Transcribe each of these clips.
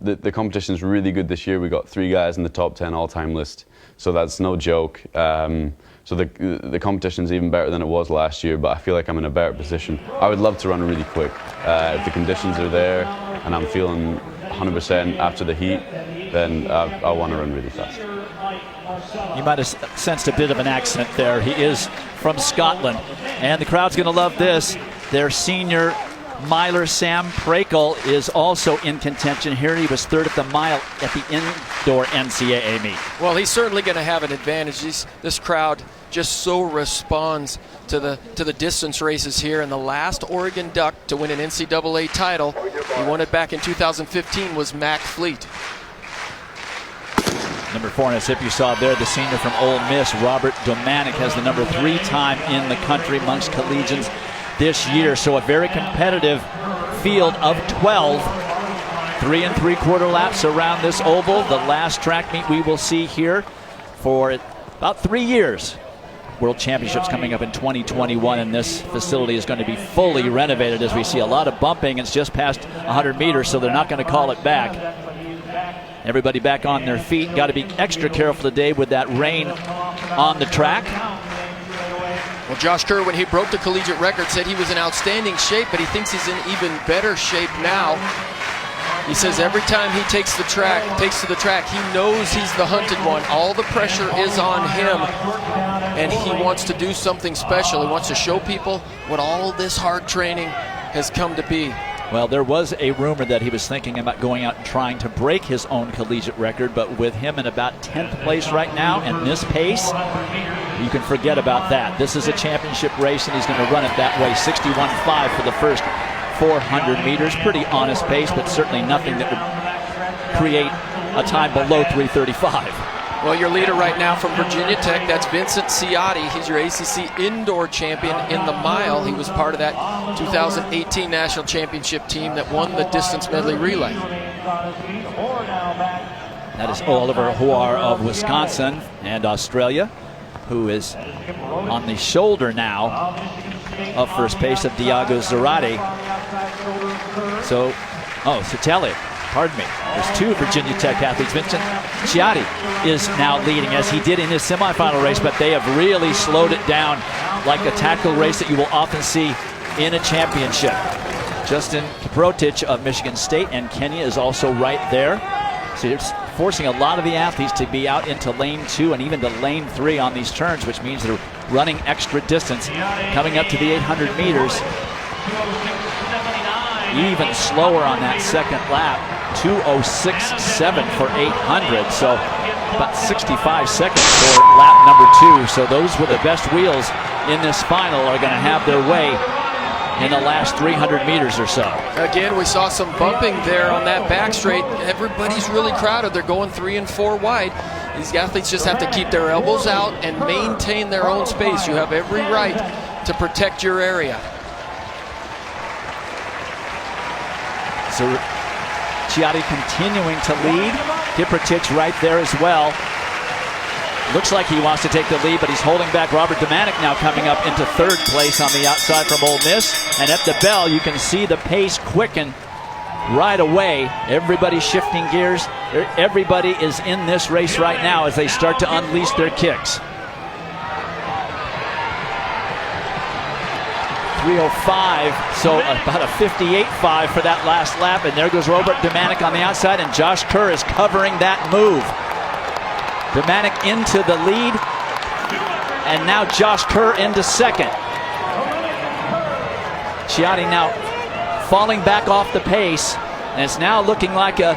the competition's really good this year. We got 3 guys in the top 10 all-time list, so that's no joke. So the competition's even better than it was last year, but I feel like I'm in a better position. I would love to run really quick. If the conditions are there and I'm feeling 100% after the heat, then I want to run really fast. You might have sensed a bit of an accent there. He is from Scotland, and the crowd's going to love this. Their senior miler, Sam Prakel, is also in contention here. He was 3rd at the mile at the indoor NCAA meet. Well, he's certainly going to have an advantage. This crowd just so responds to the distance races here. And the last Oregon Duck to win an NCAA title, he won it back in 2015, was Mac Fleet. Number 4 in his hip, you saw there, the senior from Ole Miss, Robert Domanik, has the number 3 time in the country amongst collegians this year. So a very competitive field of 12. 3 3/4 laps around this oval. The last track meet we will see here for about 3 years. World Championships coming up in 2021, and this facility is going to be fully renovated as we see a lot of bumping. It's just past 100 meters, so they're not going to call it back. Everybody back on their feet. Got to be extra careful today with that rain on the track. Well, Josh Kerr, when he broke the collegiate record, said he was in outstanding shape, but he thinks he's in even better shape now. He says every time he takes to the track, he knows he's the hunted one. All the pressure is on him, and he wants to do something special. He wants to show people what all this hard training has come to be. Well, there was a rumor that he was thinking about going out and trying to break his own collegiate record, but with him in about 10th place right now and this pace, you can forget about that. This is a championship race, and he's going to run it that way. 61.5 for the first 400 meters. Pretty honest pace, but certainly nothing that would create a time below 3:35. Well, your leader right now from Virginia Tech, that's Vincent Ciotti. He's your ACC indoor champion in the mile. He was part of that 2018 national championship team that won the distance medley relay. That is Oliver Huar of Wisconsin and Australia, who is on the shoulder now of first pace of Diago Zarate. So, Citelli, pardon me. There's 2 Virginia Tech athletes. Vincent Ciotti is now leading, as he did in his semifinal race, but they have really slowed it down like a tactical race that you will often see in a championship. Justin Kiprotich of Michigan State and Kenya is also right there. So it's forcing a lot of the athletes to be out into lane 2 and even to lane 3 on these turns, which means they're running extra distance coming up to the 800 meters. Even slower on that second lap, 2:06.7 for 800, so about 65 seconds for lap number 2. So those with the best wheels in this final are going to have their way in the last 300 meters or so. Again, we saw some bumping there on that back straight. Everybody's really crowded. They're going 3 and 4 wide. These athletes just have to keep their elbows out and maintain their own space. You have every right to protect your area. So Ciotti continuing to lead. Kiprotich right there as well. Looks like he wants to take the lead, but he's holding back. Robert Domanik now coming up into 3rd place on the outside from Ole Miss. And at the bell, you can see the pace quicken right away. Everybody shifting gears. Everybody is in this race right now as they start to unleash their kicks. 3:05, so about a 58.5 for that last lap. And there goes Robert Domanik on the outside, and Josh Kerr is covering that move. Domanik into the lead, and now Josh Kerr into 2nd. Ciotti now falling back off the pace, and it's now looking like a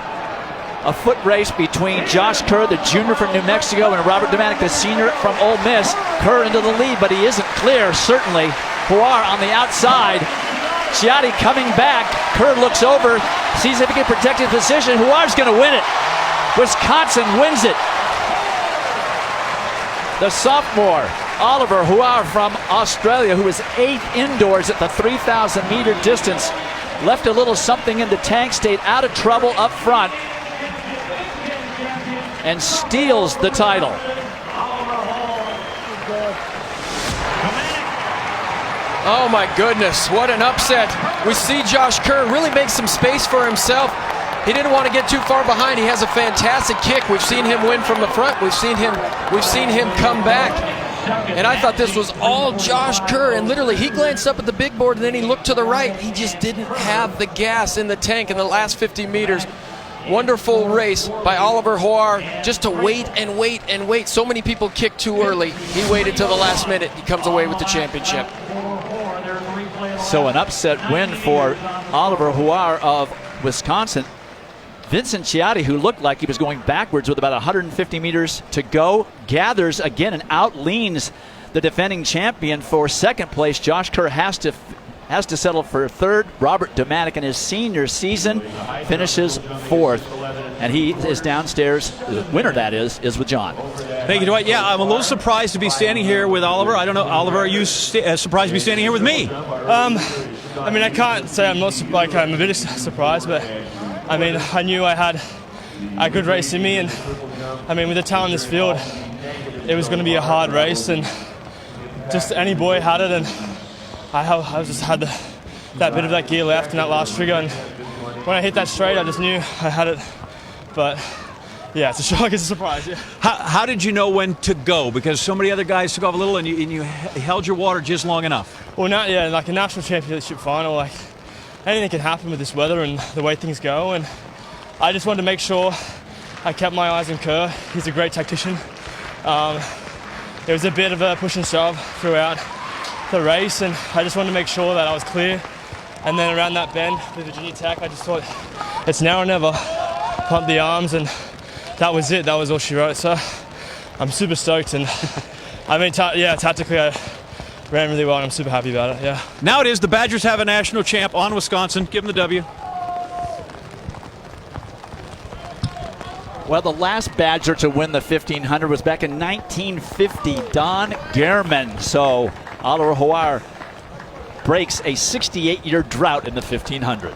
foot race between Josh Kerr, the junior from New Mexico, and Robert Domanik, the senior from Ole Miss. Kerr into the lead, but he isn't clear, certainly. Huar on the outside. Ciotti coming back. Kerr looks over, sees if he can protect his position. Huar's going to win it. Wisconsin wins it. The sophomore, Oliver Huar from Australia, who was 8th indoors at the 3,000 meter distance, left a little something in the tank, stayed out of trouble up front, and steals the title. Oh my goodness, what an upset. We see Josh Kerr really make some space for himself. He didn't want to get too far behind. He has a fantastic kick. We've seen him win from the front. We've seen him come back. And I thought this was all Josh Kerr, and literally he glanced up at the big board and then he looked to the right. He just didn't have the gas in the tank in the last 50 meters. Wonderful race by Oliver Hoare, just to wait and wait and wait. So many people kicked too early. He waited till the last minute. He comes away with the championship. So an upset win for Oliver Hoare of Wisconsin. Vincent Ciatti, who looked like he was going backwards with about 150 meters to go, gathers again and outleans the defending champion for second place. Josh Kerr has to settle for third. Robert Domatic in his senior season finishes fourth. And he is downstairs. The winner, that is with John. Thank you, Dwight. Yeah, I'm a little surprised to be standing here with Oliver. I don't know, Oliver, are you surprised to be standing here with me? I mean, I can't say I'm not, like, I'm a bit surprised, but I mean, I knew I had a good race in me, and I mean, with the talent in this field, it was going to be a hard race, and just any boy had it, and I just had that bit of that gear left in that last trigger, and when I hit that straight, I just knew I had it. But yeah, it's a shock, it's a surprise. Yeah. How did you know when to go? Because so many other guys took off a little, and you held your water just long enough. Well, like a national championship final, like anything can happen with this weather and the way things go. And I just wanted to make sure I kept my eyes on Kerr. He's a great tactician. There was a bit of a push and shove throughout the race, and I just wanted to make sure that I was clear. And then around that bend with Virginia Tech, I just thought, it's now or never. Pump the arms, and that was it. That was all she wrote. So I'm super stoked, and I mean, tactically I ran really well, and I'm super happy about it. Yeah. Now it is. The Badgers have a national champ on Wisconsin. Give them the W. Well, the last Badger to win the 1500 was back in 1950, Don Gehrman. So Oliver Hoare breaks a 68-year drought in the 1500.